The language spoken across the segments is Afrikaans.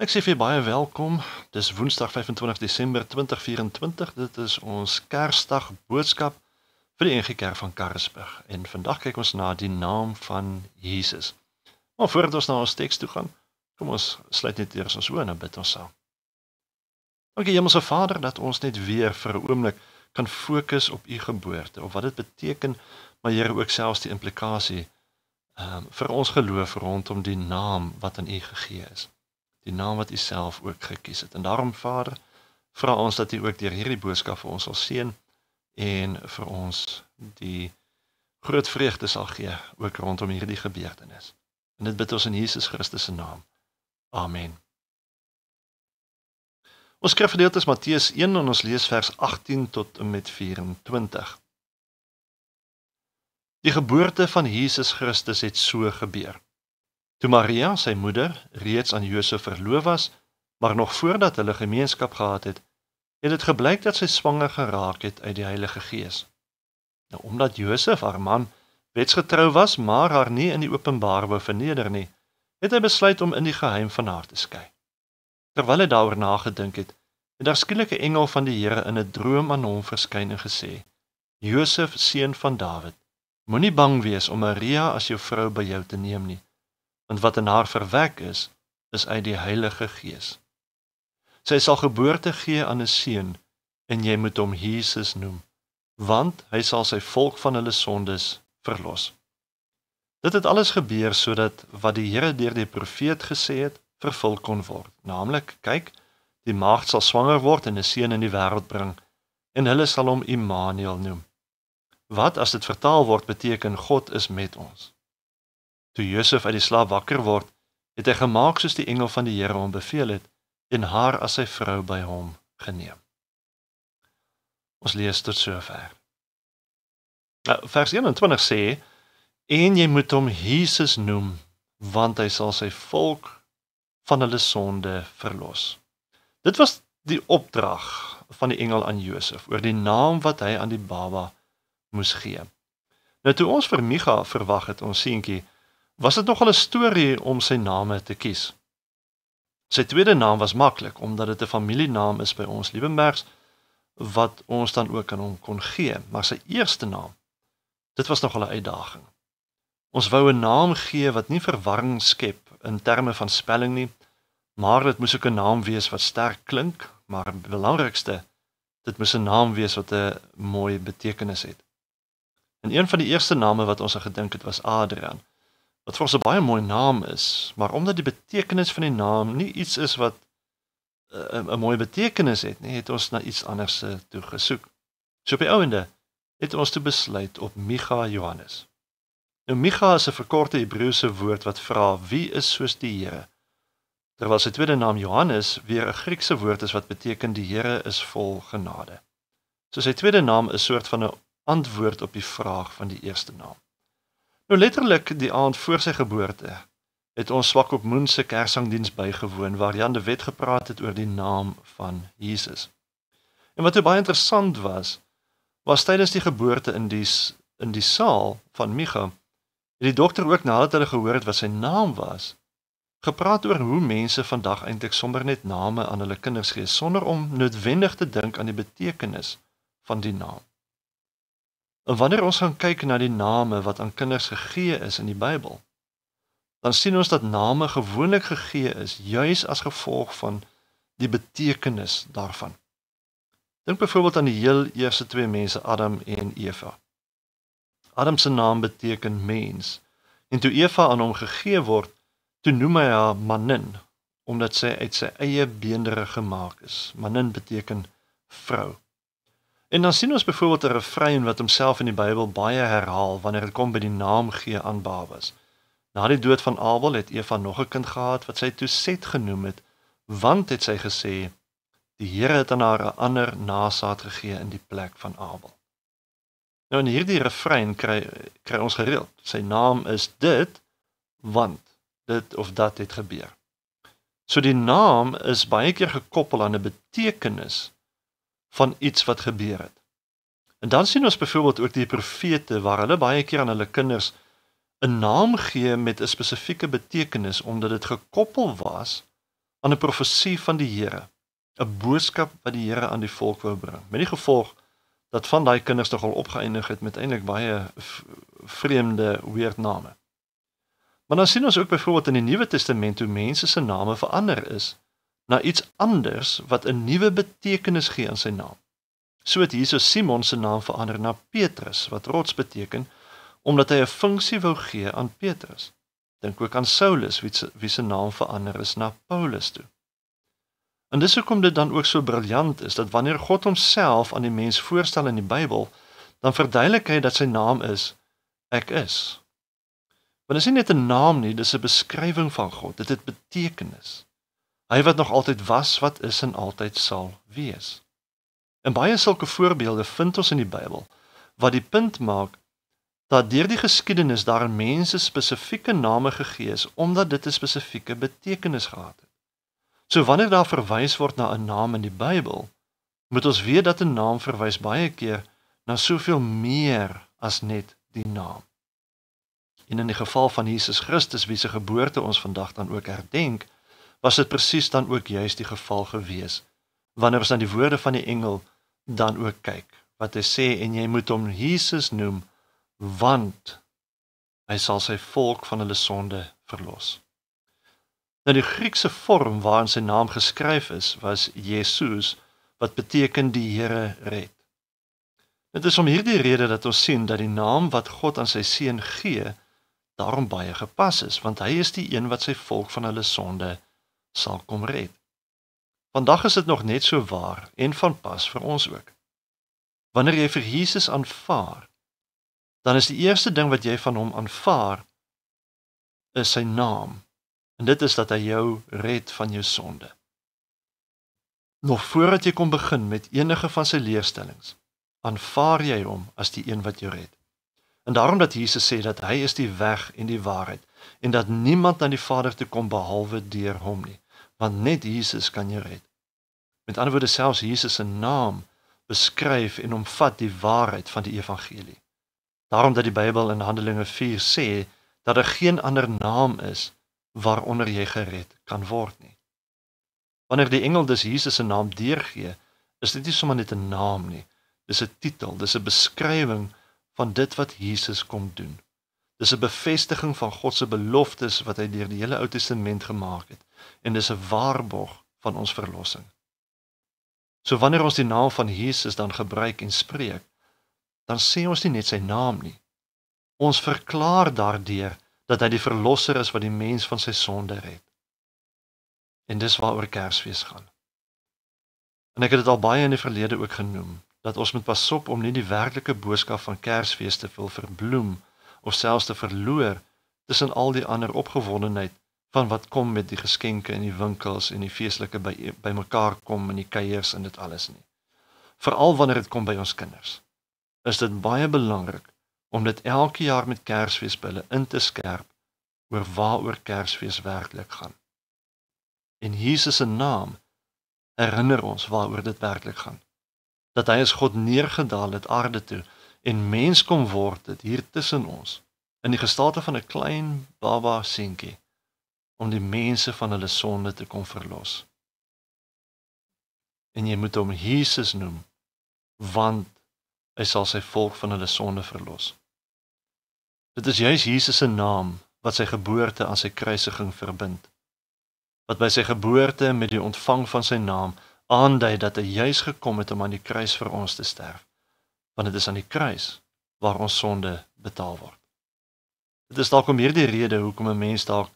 Ek sê vir julle baie welkom. Dis Woensdag 25 Desember 2024. Dit is ons Kersdag boodskap vir die NG Kerk van Karasburg. En vandag kyk ons na die naam van Jesus. Maar voordat ons na ons teks toe gaan, kom ons sluit net eers ons oë en dan bid ons saam. Dankie Hemelse Vader dat ons net weer vir 'n oomblik kan fokus op u geboorte, op wat dit beteken, maar Here ook selfs die implikasie vir ons geloof rondom die naam wat aan u gegee is. Die naam wat u self ook gekies het. En daarom Vader, vra ons dat u ook deur hierdie boodskap vir ons sal seën en vir ons die groot vreugde sal gee ook rondom hierdie gebeurtenis. En dit bid ons in Jesus Christus se naam. Amen. Ons skrifgedeelte is Matteus 1 en ons lees vers 18 tot en met 24. Die geboorte van Jesus Christus het so gebeur. Toe Maria, sy moeder, reeds aan Josef verloof was, maar nog voordat hulle gemeenskap gehad het dit gebleik dat sy swanger geraak het uit die Heilige Gees. Nou, omdat Josef, haar man, wetsgetrou was, maar haar nie in die openbaar wou verneder nie, het hy besluit om in die geheim van haar te skei. Terwyl hy daaroor nagedink het daar skielik 'n engel van die Here in 'n droom aan hom verskyn en gesê: Josef, seun van Dawid, moenie bang wees om Maria as jou vrou by jou te neem nie, want wat in haar verwek is uit die Heilige Gees. Sy sal geboorte gee aan 'n seun, en jy moet hom Jesus noem, want hy sal sy volk van hulle sondes verlos. Dit het alles gebeur sodat wat die Here deur die profeet gesê het, vervul kon word. Naamlik, kyk, die maagd sal swanger word en 'n seun in die wêreld bring, en hulle sal hom Immanuel noem. Wat as dit vertaal word beteken God is met ons. Toe Josef uit die slaap wakker word, het hy gemaak soos die engel van die Here hom beveel het, en haar as sy vrou by hom geneem. Ons lees tot sover. Vers 21 sê, en jy moet hom Jesus noem, want hy sal sy volk van hulle sonde verlos. Dit was die opdrag van die engel aan Josef, oor die naam wat hy aan die baba moes gee. Nou toe ons vir Micha verwag het, ons seentjie, was dit nogal 'n storie om sy name te kies. Sy tweede naam was maklik, omdat dit 'n familienaam is by ons Liebenbergs, wat ons dan ook aan hom kon gee, maar sy eerste naam, dit was nogal 'n uitdaging. Ons wou 'n naam gee wat nie verwarring skep in terme van spelling nie, maar dit moes ook 'n naam wees wat sterk klink, maar die belangrikste, dit moes 'n naam wees wat 'n mooi betekenis het. En een van die eerste name wat ons aan gedink het was Adrian, wat vir ons 'n baie mooi naam is, maar omdat die betekenis van die naam nie iets is wat 'n mooi betekenis het nie, het ons na iets anders toe gesoek. So op die ouende het ons toe besluit op Micha Johannes. Nou Micha is 'n verkorte Hebreëse woord wat vra, wie is soos die Here? Terwyl sy tweede naam Johannes weer 'n Griekse woord is wat beteken die Here is vol genade. So sy tweede naam is soort van 'n antwoord op die vraag van die eerste naam. Nou letterlik die aand voor sy geboorte het ons Swakopmoen se Kersangdiens bygewoon waar Jan de Wet gepraat het oor die naam van Jesus. En wat baie interessant was tydens die geboorte in die saal van Micha, het die dokter ook nadat hulle gehoor het wat sy naam was, gepraat oor hoe mense vandag eintlik sommer net name aan hulle kinders gee, sonder om noodwendig te dink aan die betekenis van die naam. En wanneer ons gaan kyk na die name wat aan kinders gegee is in die Bybel, dan sien ons dat name gewoonlik gegee is, juis as gevolg van die betekenis daarvan. Dink byvoorbeeld aan die heel eerste twee mense, Adam en Eva. Adam se naam beteken mens, en toe Eva aan hom gegee word, toe noem hy haar manin, omdat sy uit sy eie beendere gemaak is. Manin beteken vrou. En dan sien ons byvoorbeeld 'n refrein wat homself in die Bybel baie herhaal, wanneer dit kom by die naam gee aan babas. Na die dood van Abel het Eva nog 'n kind gehad, wat sy toe Set genoem het, want het sy gesê, die Here het aan haar 'n ander nasaad gegee in die plek van Abel. Nou in hierdie refrein kry ons gereeld, sy naam is dit, want dit of dat het gebeur. So die naam is baie keer gekoppel aan 'n betekenis van iets wat gebeur het. En dan sien ons byvoorbeeld ook die profete, waar hulle baie keer aan hulle kinders 'n naam gee met 'n spesifieke betekenis, omdat dit gekoppel was aan 'n profesie van die Here, 'n boodskap wat die Here aan die volk wou bring. Met die gevolg dat van daai kinders nogal opgeëindig het met eintlik baie vreemde weird name. Maar dan sien ons ook byvoorbeeld in die Nuwe Testament hoe mense se name verander is na iets anders wat 'n nuwe betekenis gee aan sy naam. So het Jesus Simon se naam verander na Petrus, wat rots beteken, omdat hy 'n funksie wou gee aan Petrus. Dink ook aan Saulus, wie se naam verander is na Paulus toe. En dis hoekom dit dan ook so briljant is, dat wanneer God homself aan die mens voorstel in die Bybel, dan verduidelik hy dat sy naam is, Ek is. Want dis nie net 'n naam nie, dis 'n beskrywing van God, dit het betekenis. Hy wat nog altyd was, wat is en altyd sal wees. En baie sulke voorbeelde vind ons in die Bybel, wat die punt maak, dat deur die geskiedenis daar aan mense spesifieke name gegee is, omdat dit 'n spesifieke betekenis gehad het. So wanneer daar verwys word na 'n naam in die Bybel, moet ons weet dat 'n naam verwys baie keer na soveel meer as net die naam. En in die geval van Jesus Christus, wie se geboorte ons vandag dan ook herdenk, was dit presies dan ook juist die geval gewees, wanneer ons aan die woorde van die engel dan ook kyk, wat hy sê, en jy moet hom Jesus noem, want hy sal sy volk van hulle sonde verlos. Nou die Griekse vorm waarin sy naam geskryf is, was Jesus, wat beteken die Here red. Dit is om hierdie rede dat ons sien dat die naam wat God aan sy seun gee, daarom baie gepas is, want hy is die een wat sy volk van hulle sonde sal kom red. Vandag is dit nog net so waar en van pas vir ons ook. Wanneer jy vir Jesus aanvaar, dan is die eerste ding wat jy van hom aanvaar, is sy naam. En dit is dat hy jou red van jou sonde. Nog voordat jy kon begin met enige van sy leerstellings, aanvaar jy hom as die een wat jou red. En daarom dat Jesus sê dat hy is die weg en die waarheid, en dat niemand na die Vader toe kom behalwe deur hom nie, want net Jesus kan jou red. Met ander woorde, selfs Jesus se naam beskryf en omvat die waarheid van die evangelie. Daarom dat die Bybel in Handelinge 4 sê, dat er geen ander naam is, waaronder jy gered kan word nie. Wanneer die engel dus Jesus se naam deurgee, is dit nie sommer net 'n naam nie, dis 'n titel, dis 'n beskrywing van dit wat Jesus kom doen. Dis 'n bevestiging van God se beloftes wat hy deur die hele Ou Testament gemaak het, en dis 'n waarborg van ons verlossing. So wanneer ons die naam van Jesus dan gebruik en spreek, dan sê ons nie net sy naam nie. Ons verklaar daardeur dat hy die verlosser is wat die mens van sy sonde red. En dis waaroor Kersfees gaan. En ek het dit al baie in die verlede ook genoem, dat ons moet pas op om nie die werklike boodskap van Kersfees te wil verbloem, of selfs te verloor, tussen al die ander opgewondenheid, van wat kom met die geskenke in die winkels, en die feestelike by mekaar kom, en die kuiers en dit alles nie. Veral wanneer dit kom by ons kinders, is dit baie belangrik, om dit elke jaar met Kersfees by hulle in te skerp, oor waaroor Kersfees werklik gaan. En Jesus se naam herinner ons waaroor dit werklik gaan. Dat hy as God neergedaal het aarde toe, en mens kom word het hier tussen ons, in die gestalte van 'n klein baba seentjie, om die mense van hulle sonde te kom verlos. En jy moet hom Jesus noem, want hy sal sy volk van hulle sonde verlos. Dit is juis Jesus se naam wat sy geboorte aan sy kruisiging verbind. Wat by sy geboorte met die ontvang van sy naam aandui dat hy juis gekom het om aan die kruis vir ons te sterf. Want dit is aan die kruis waar ons sonde betaal word. Dit is dalk om hierdie rede hoekom 'n mens dalk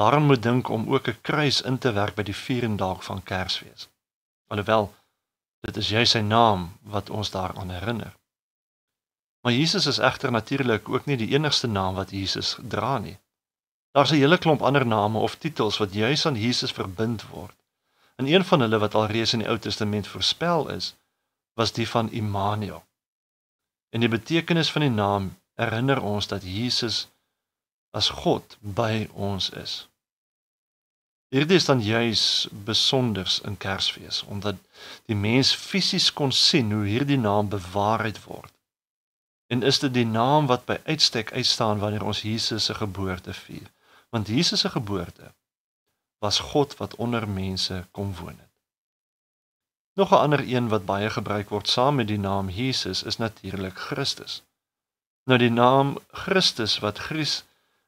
daaraan moet dink om ook 'n kruis in te werk by die vierendag van Kersfees. Alhoewel, dit is juis sy naam wat ons daaraan herinner. Maar Jesus is egter natuurlik ook nie die enigste naam wat Jesus dra nie. Daar's 'n hele klomp ander name of titels wat juis aan Jesus verbind word. En een van hulle wat alreeds in die Ou Testament voorspel is, was die van Immanuel. En die betekenis van die naam herinner ons dat Jesus as God by ons is. Hierdie is dan juis besonders in Kersfees, omdat die mens fisies kon sien hoe hierdie naam bewaarheid word. En is dit die naam wat by uitstek uitstaan wanneer ons Jesus se geboorte vier. Want Jesus se geboorte was God wat onder mense kom woon het. Nog 'n ander een wat baie gebruik word saam met die naam Jesus is natuurlik Christus. Nou die naam Christus wat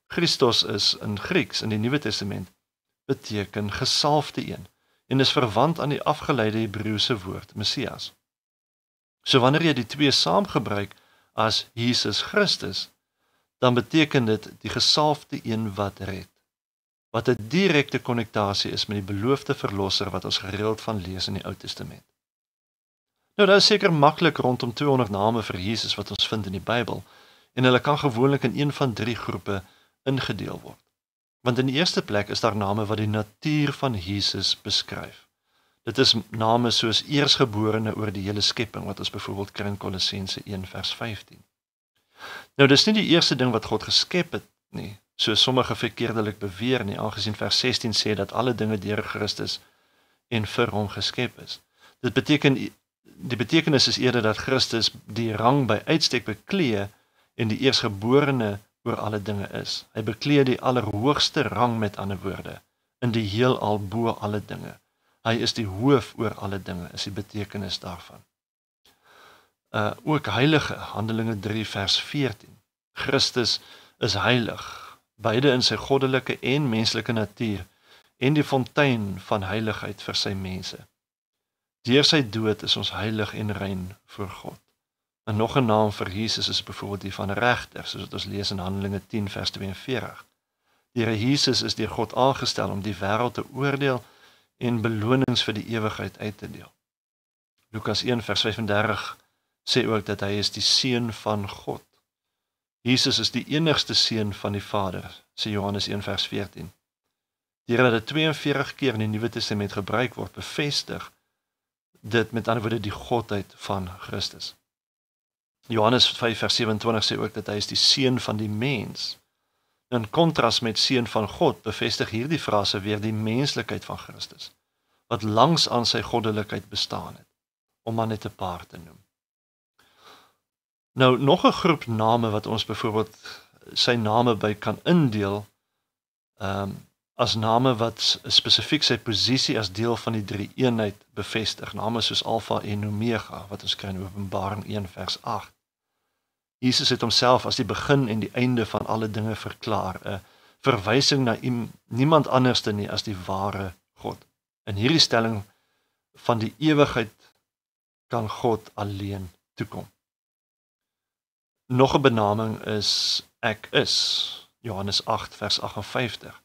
Christos is in Grieks in die Nuwe Testament, beteken gesalfde een en is verwant aan die afgeleide Hebreëse woord Messias. So wanneer jy die twee saam gebruik as Jesus Christus, dan beteken dit die gesalfde een wat red, wat 'n direkte konnektasie is met die beloofde verlosser wat ons gereeld van lees in die Ou Testament. Nou daar is seker maklik rondom 200 name vir Jesus wat ons vind in die Bybel, en hulle kan gewoonlik in een van 3 groepe ingedeel word. Want in die eerste plek is daar name wat die natuur van Jesus beskryf. Dit is name soos eersgeborene oor die hele skepping, wat ons byvoorbeeld kry in Kolossense 1 vers 15. Nou dis nie die eerste ding wat God geskep het nie, soos sommige verkeerdelik beweer nie, aangesien vers 16 sê dat alle dinge deur Christus en vir hom geskep is. Die betekenis is eerder dat Christus die rang by uitstek beklee en die eersgeborene oor alle dinge is. Hy beklee die allerhoogste rang, met ander woorde, in die heelal bo alle dinge. Hy is die hoof oor alle dinge, is die betekenis daarvan. Ook heilige, Handelinge 3 vers 14. Christus is heilig, beide in sy goddelike en menslike natuur, en die fontein van heiligheid vir sy mense. Deur sy dood is ons heilig en rein voor God. En nog 'n naam vir Jesus is byvoorbeeld die van regter, soos wat ons lees in Handelinge 10 vers 42. Die Here Jesus is deur God aangestel om die wêreld te oordeel en belonings vir die ewigheid uit te deel. Lukas 1 vers 35 sê ook dat hy is die seun van God. Jesus is die enigste seun van die Vader, sê Johannes 1 vers 14. Deurdat dit 42 keer in die Nuwe Testament gebruik word, bevestig dit met ander woorde die godheid van Christus. Johannes 5 vers 27 sê ook dat hy is die seun van die mens. In kontras met seun van God bevestig hierdie frase weer die menslikheid van Christus, wat langs aan sy goddelikheid bestaan het, om maar net 'n paar te noem. Nou, nog 'n groep name wat ons byvoorbeeld sy name by kan indeel, as name wat spesifiek sy posisie as deel van die drie eenheid bevestig, name soos Alpha en Omega, wat ons kry in Openbaring 1 vers 8. Jesus het homself as die begin en die einde van alle dinge verklaar, 'n verwysing na niemand anderste nie as die ware God. In hierdie stelling van die ewigheid kan God alleen toekom. Nog 'n benaming is ek is, Johannes 8 vers 58.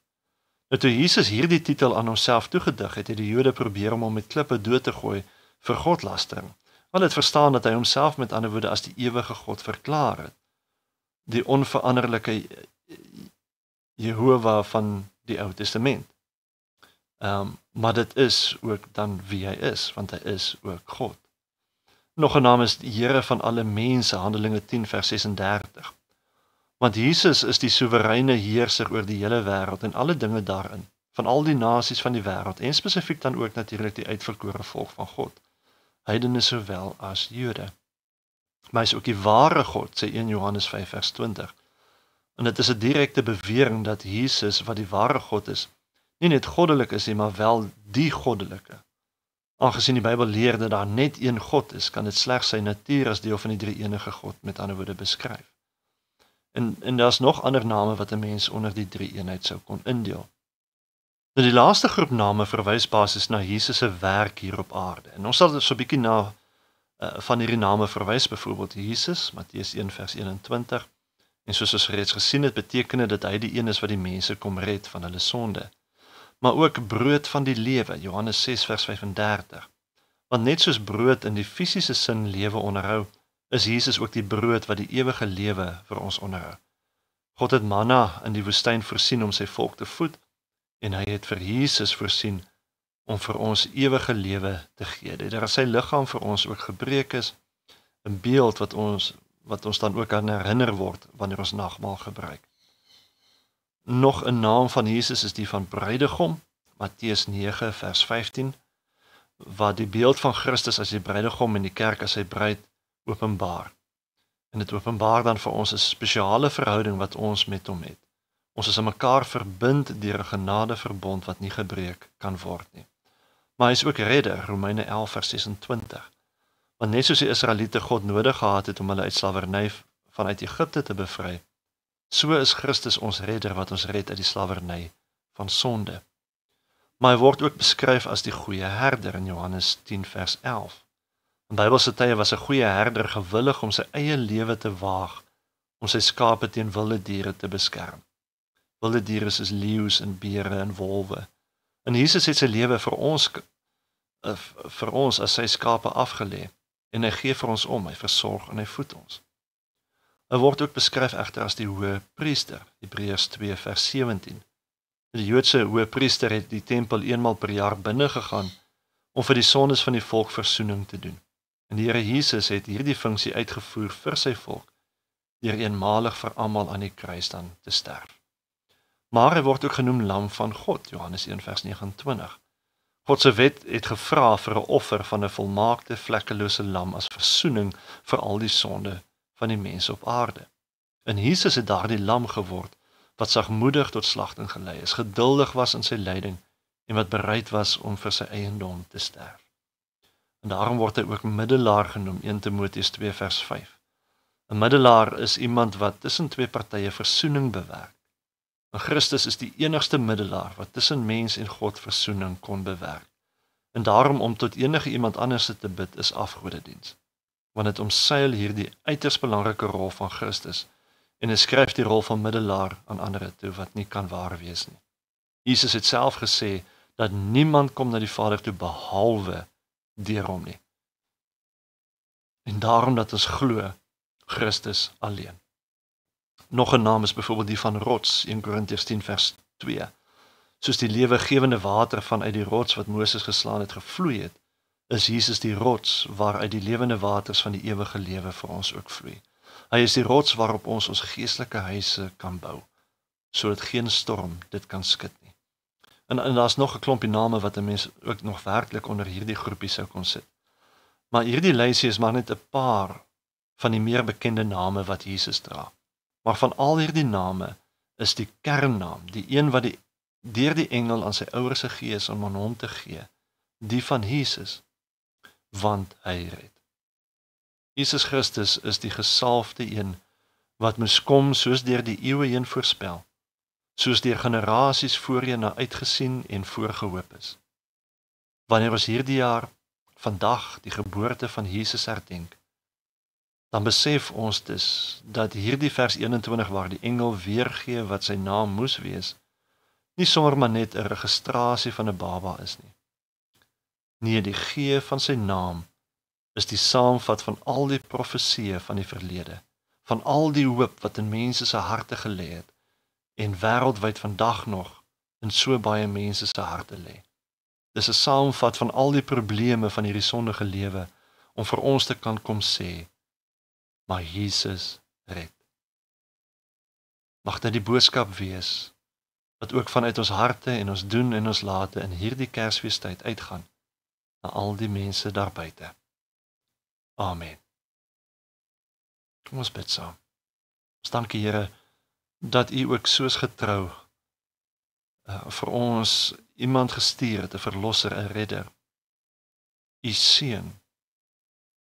Nou toe Jesus hierdie titel aan homself toegedig het, het die Jode probeer om hom met klippe dood te gooi vir godlastering. Want het verstaan dat hy homself met ander woorde as die ewige God verklaar het. Die onveranderlike Jehova van die Ou Testament. Maar dit is ook dan wie hy is, want hy is ook God. Nog 'n naam is die Here van alle mense, Handelinge 10 vers 36. Want Jesus is die soewereine heerser oor die hele wêreld en alle dinge daarin, van al die nasies van die wêreld, en spesifiek dan ook natuurlik die uitverkore volk van God, heidene sowel as Jode. Maar hy is ook die ware God, sê 1 Johannes 5 vers 20. En dit is 'n direkte bewering dat Jesus, wat die ware God is, nie net goddelik is nie, maar wel die goddelike. Aangesien die Bybel leer dat daar net een God is, kan dit slegs sy natuur as deel van die drie enige God met ander woorde beskryf. En daar's nog ander name wat 'n mens onder die drie eenheid sou kon indeel. Nou die laaste groep name verwys basies na Jesus se werk hier op aarde. En ons sal so 'n bietjie na van hierdie name verwys, byvoorbeeld Jesus, Matteus 1 vers 21. En soos ons reeds gesien het, beteken dit dat hy die een is wat die mense kom red van hulle sonde. Maar ook brood van die lewe, Johannes 6 vers 35. Want net soos brood in die fisiese sin lewe onderhou, is Jesus ook die brood wat die ewige lewe vir ons onderhou. God het manna in die woestyn voorsien om sy volk te voed, en hy het vir Jesus voorsien om vir ons ewige lewe te gee. Dat sy liggaam vir ons ook gebreek is, 'n beeld wat ons dan ook aan herinner word wanneer ons nagmaal gebruik. Nog 'n naam van Jesus is die van bruidegom, Matteus 9 vers 15, waar die beeld van Christus as die bruidegom en die kerk as sy bruid openbaar. En dit openbaar dan vir ons 'n spesiale verhouding wat ons met hom het. Ons is aan mekaar verbind deur 'n genadeverbond wat nie gebreek kan word nie. Maar hy is ook redder, Romeine 11 vers 26. Want net soos die Israeliete God nodig gehad het om hulle uit slawerny vanuit Egipte te bevry, so is Christus ons redder wat ons red uit die slawerny van sonde. Maar hy word ook beskryf as die goeie herder in Johannes 10 vers 11. In Bybelse tye was 'n goeie herder gewillig om sy eie lewe te waag om sy skape teen wilde diere te beskerm. Wilde diere soos leeu's en beere en wolwe. En Jesus het sy lewe vir ons as sy skape afgelê en hy gee vir ons om, hy versorg en hy voed ons. Hy word ook beskryf egter as die hoë priester, Hebreërs 2 vers 17. Die Joodse hoë priester het die tempel eenmaal per jaar binne gegaan om vir die sondes van die volk versoening te doen. En die Here Jesus het hierdie funksie uitgevoer vir sy volk, deur eenmalig vir almal aan die kruis dan te sterf. Maar hy word ook genoem Lam van God, Johannes 1 vers 29. God se wet het gevra vir 'n offer van 'n volmaakte, vlekkelose lam as versoening vir al die sonde van die mense op aarde. En Jesus het daardie lam geword, wat sagmoedig tot slagting gelei is, geduldig was in sy lyding en wat bereid was om vir sy eiendom te sterf. En daarom word hy ook middelaar genoem, 1 Timoteus 2 vers 5. 'n Middelaar is iemand wat tussen twee partye versoening bewerk. En Christus is die enigste middelaar wat tussen mens en God versoening kon bewerk. En daarom om tot enige iemand anders te bid is afgodediens. Want dit omseil hierdie uiters belangrike rol van Christus en hy skryf die rol van middelaar aan ander toe wat nie kan waar wees nie. Jesus het self gesê dat niemand kom na die Vader toe behalwe deur hom nie. En daarom dat ons glo Christus alleen. Nog 'n naam is byvoorbeeld die van rots, 1 Korintiërs 10 vers 2. Soos die lewegewende water vanuit die rots wat Moses geslaan het gevloei het, is Jesus die rots waaruit die lewende waters van die ewige lewe vir ons ook vloei. Hy is die rots waarop ons geestelike huise kan bou, sodat geen storm dit kan skud nie. En daar's nog 'n klompie name wat 'n mens ook nog werklik onder hierdie groepie sou kon sit. Maar hierdie lysie is maar net 'n paar van die meer bekende name wat Jesus dra. Maar van al hierdie name is die kernnaam, die een wat deur die engel aan sy ouers gegee is om aan hom te gee, die van Jesus, want hy red. Jesus Christus is die gesalfde een wat moes kom soos deur die eeue heen voorspel, soos deur generasies voorheen na uitgesien en voorgehoop is. Wanneer ons hierdie jaar, vandag, die geboorte van Jesus herdenk, dan besef ons dus dat hierdie vers 21 waar die engel weergee wat sy naam moes wees, nie sommer maar net 'n registrasie van 'n baba is nie. Nee, die gee van sy naam is die saamvat van al die profesieë van die verlede, van al die hoop wat in mense se harte gelê het en wêreldwyd vandag nog in so baie mense se harte lê. Dis 'n saamvat van al die probleme van hierdie sondige lewe om vir ons te kan kom sê, maar Jesus red. Mag dit die boodskap wees wat ook vanuit ons harte en ons doen en ons late in hierdie Kersfeestyd uitgaan na al die mense daar buite. Amen. Kom ons bid saam. Ons dank U, Here, dat U ook soos getrou vir ons iemand gestuur het, 'n verlosser, 'n redder. U seun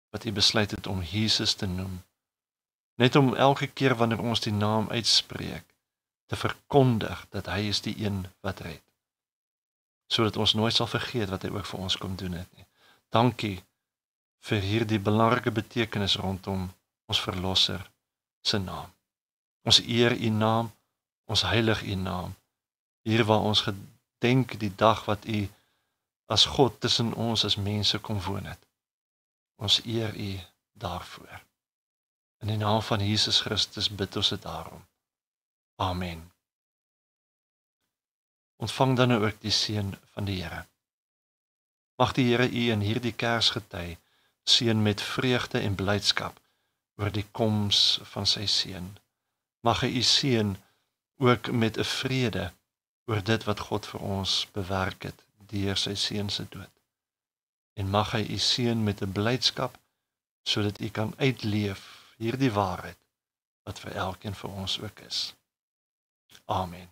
wat U besluit het om Jesus te noem. Net om elke keer wanneer ons die naam uitspreek, te verkondig dat hy is die een wat red. Sodat ons nooit sal vergeet wat hy ook vir ons kom doen het nie. Dankie vir hierdie belangrike betekenis rondom ons verlosser se naam. Ons eer U naam, ons heilig U naam. Hier waar ons gedenk die dag wat U as God tussen ons as mense kom woon het. Ons eer U daarvoor. In die naam van Jesus Christus bid ons dit daarom. Amen. Ontvang dan nou ook die seën van die Here. Mag die Here U in hierdie Kersgety seën met vreugde en blydskap oor die koms van sy seun. Mag hy U seën ook met 'n vrede oor dit wat God vir ons bewerk het deur sy seun se dood. En mag hy U seën met 'n blydskap sodat U kan uitleef hierdie waarheid wat vir elkeen vir ons ook is. Amen.